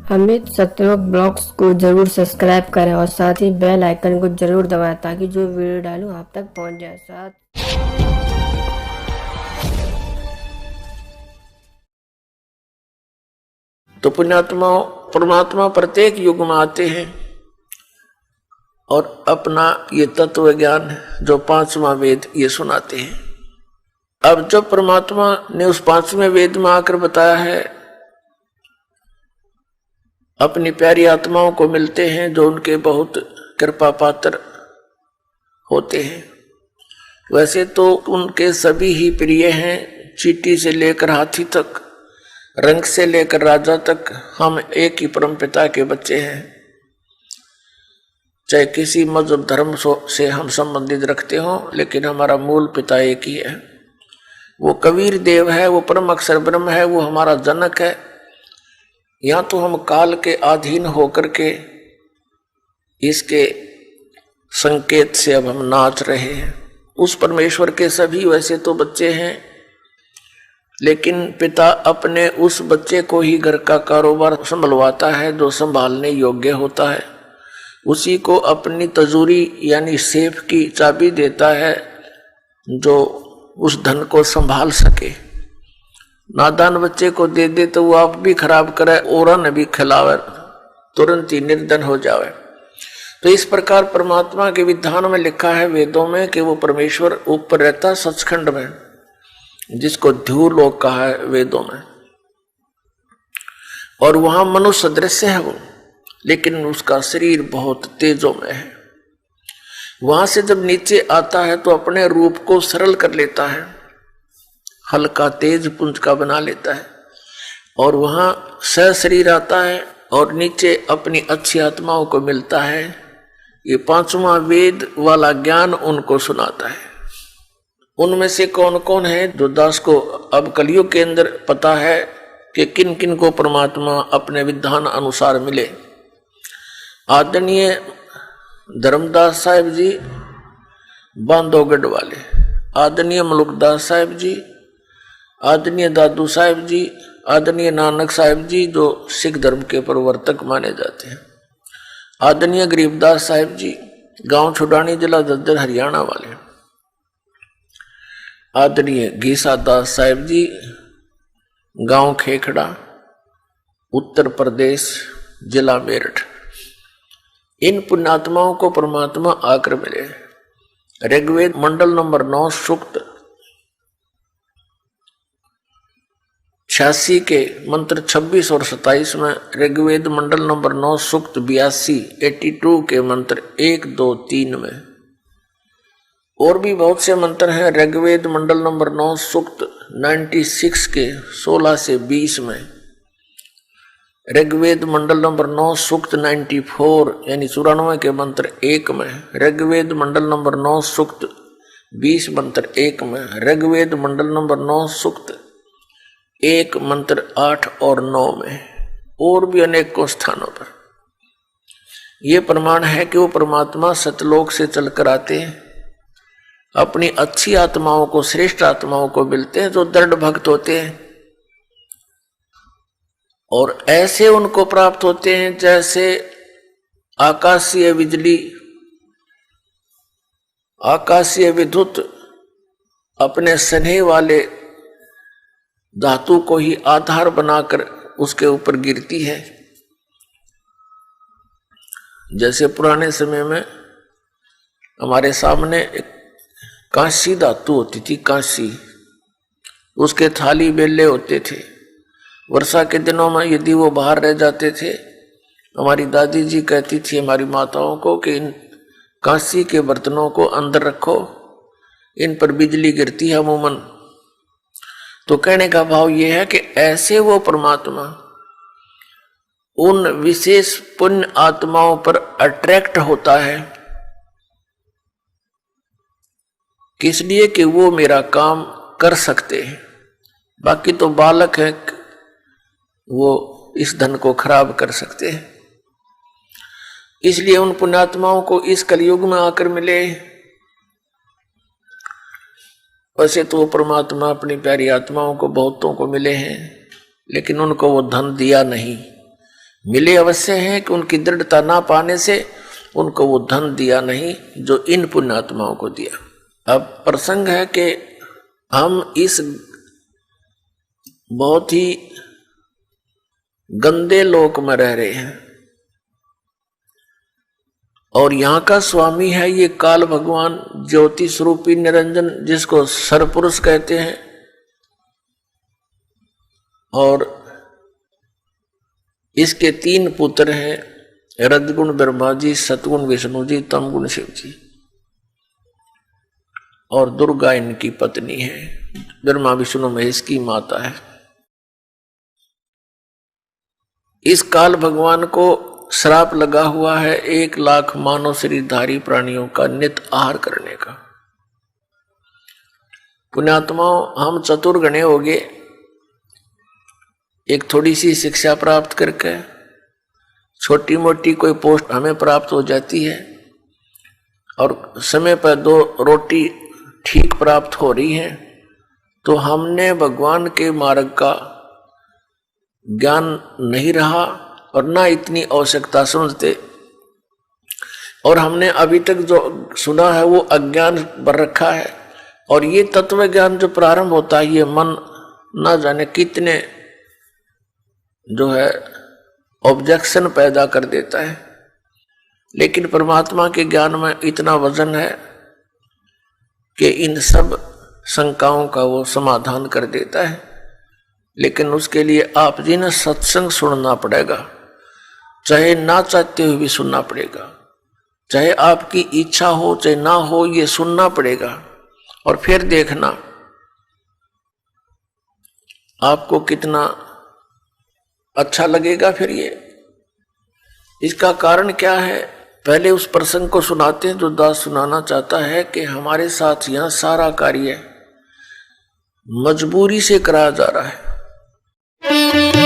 Amit Satyalok blogs को जरूर subscribe करें और साथ ही बेल आइकन को जरूर दबाएं ताकि जो वीडियो डालूं आप तक पहुंच जाए। साथ तो पुण्यात्मा परमात्मा प्रत्येक युग में आते हैं और अपना ये तत्व ज्ञान जो पांचवा वेद ये सुनाते हैं। अब जब परमात्मा ने उस पांचवें वेद में आकर बताया है, अपनी प्यारी आत्माओं को मिलते हैं जो उनके बहुत कृपा पात्र होते हैं। वैसे तो उनके सभी ही प्रिय हैं, चींटी से लेकर हाथी तक, रंग से लेकर राजा तक, हम एक ही परम पिता के बच्चे हैं। चाहे किसी मजहब धर्म से हम संबंधित रखते हो, लेकिन हमारा मूल पिता एक ही है। वो कबीर देव है, वो परम अक्षर ब्रह्म है, वो हमारा जनक है। यहाँ तो हम काल के अधीन होकर के इसके संकेत से अब हम नाच रहे हैं। उस परमेश्वर के सभी वैसे तो बच्चे हैं, लेकिन पिता अपने उस बच्चे को ही घर का कारोबार संभलवाता है जो संभालने योग्य होता है। उसी को अपनी तजूरी यानी सेफ की चाबी देता है जो उस धन को संभाल सके। नादान बच्चे को दे दे तो वो आप भी खराब करे और न भी खिलावे, तुरंत ही निर्धन हो जावे। तो इस प्रकार परमात्मा के विधान में लिखा है वेदों में कि वो परमेश्वर ऊपर रहता सचखंड में, जिसको ध्रुव लोक कहा है वेदों में, और वहां मनुष्य दृश्य है वो, लेकिन उसका शरीर बहुत तेजों में है। वहां से जब नीचे आता है तो अपने रूप को सरल कर लेता है, हल्का तेज पुंज का बना लेता है, और वहां सह शरीर आता है और नीचे अपनी अच्छी आत्माओं को मिलता है। ये पांचवा वेद वाला ज्ञान उनको सुनाता है। उनमें से कौन कौन है जो दास को अब कलयुग के अंदर पता है कि किन किन को परमात्मा अपने विधान अनुसार मिले। आदरणीय धर्मदास साहिब जी बांधवगढ़ वाले, आदरणीय मलुकदास साहिब जी, आदरणीय दादू साहिब जी, आदरणीय नानक साहिब जी जो सिख धर्म के प्रवर्तक माने जाते हैं, आदरणीय गरीबदास साहिब जी गांव छुडानी जिला दद्दर हरियाणा वाले, आदरणीय गीसा दास साहिब जी गांव खेखड़ा उत्तर प्रदेश जिला मेरठ। इन पुण्यात्माओं को परमात्मा आकर मिले। ऋग्वेद मंडल नंबर 9 सूक्त 86 के मंत्र 26 और 27 में, ऋग्वेद मंडल नंबर 9 सूक्त 82 के मंत्र 1, 2, 3 में, और भी बहुत से मंत्र हैं। ऋग्वेद मंडल नंबर 9 सूक्त 96 के 16 से 20 में, ऋग्वेद मंडल नंबर 9 सूक्त 94 यानी 94 के मंत्र 1 में, ऋग्वेद मंडल नंबर 9 सूक्त 20 मंत्र 1 में, ऋग्वेद मंडल नंबर 9 सूक्त 1 मंत्र 8 और 9 में, और भी अनेकों स्थानों पर। यह प्रमाण है कि वो परमात्मा सतलोक से चलकर आते हैं, अपनी अच्छी आत्माओं को, श्रेष्ठ आत्माओं को मिलते हैं जो दृढ़ भक्त होते हैं, और ऐसे उनको प्राप्त होते हैं जैसे आकाशीय बिजली, आकाशीय विद्युत अपने स्नेह वाले धातु को ही आधार बनाकर उसके ऊपर गिरती है। जैसे पुराने समय में हमारे सामने एक कांसी धातु होती थी, कांसी, उसके थाली बेले होते थे। वर्षा के दिनों में यदि वो बाहर रह जाते थे, हमारी दादी जी कहती थी हमारी माताओं को कि इन कांसी के बर्तनों को अंदर रखो, इन पर बिजली गिरती है अमूमन। तो कहने का भाव ये है कि ऐसे वो परमात्मा उन विशेष पुण्य आत्माओं पर अट्रैक्ट होता है, किस लिए कि वो मेरा काम कर सकते हैं। बाकी तो बालक है, वो इस धन को खराब कर सकते हैं। इसलिए उन पुण्यात्माओं को इस कलयुग में आकर मिले। वैसे तो वो परमात्मा अपनी प्यारी आत्माओं को बहुतों को मिले हैं, लेकिन उनको वो धन दिया नहीं। मिले अवश्य हैं कि उनकी दृढ़ता ना पाने से उनको वो धन दिया नहीं जो इन पुण्यात्माओं को दिया। अब प्रसंग है कि हम इस बहुत ही गंदे लोक में रह रहे हैं और यहाँ का स्वामी है ये काल भगवान ज्योति स्वरूपी निरंजन, जिसको सरपुरुष कहते हैं। और इसके 3 पुत्र हैं, रजगुण ब्रह्मा जी, सतगुण विष्णु जी, तमगुण शिव जी, और दुर्गा इनकी पत्नी है, ब्रह्मा विष्णु महेश की माता है। इस काल भगवान को श्राप लगा हुआ है 1 लाख मानव शरीरधारी प्राणियों का नित आहार करने का। पुण्यात्माओं, हम चतुर्गणे हो गए, एक थोड़ी सी शिक्षा प्राप्त करके छोटी मोटी कोई पोस्ट हमें प्राप्त हो जाती है और समय पर 2 रोटी ठीक प्राप्त हो रही है, तो हमने भगवान के मार्ग का ज्ञान नहीं रहा और ना इतनी आवश्यकता समझते, और हमने अभी तक जो सुना है वो अज्ञान भर रखा है। और ये तत्व ज्ञान जो प्रारंभ होता है, ये मन ना जाने कितने जो है ऑब्जेक्शन पैदा कर देता है। लेकिन परमात्मा के ज्ञान में इतना वजन है कि इन सब शंकाओं का वो समाधान कर देता है। लेकिन उसके लिए आप जी ने सत्संग सुनना पड़ेगा, चाहे ना चाहते हुए भी सुनना पड़ेगा, चाहे आपकी इच्छा हो चाहे ना हो, ये सुनना पड़ेगा। और फिर देखना आपको कितना अच्छा लगेगा। फिर ये इसका कारण क्या है, पहले उस प्रसंग को सुनाते हैं जो दास सुनाना चाहता है कि हमारे साथ यहां सारा कार्य मजबूरी से कराया जा रहा है।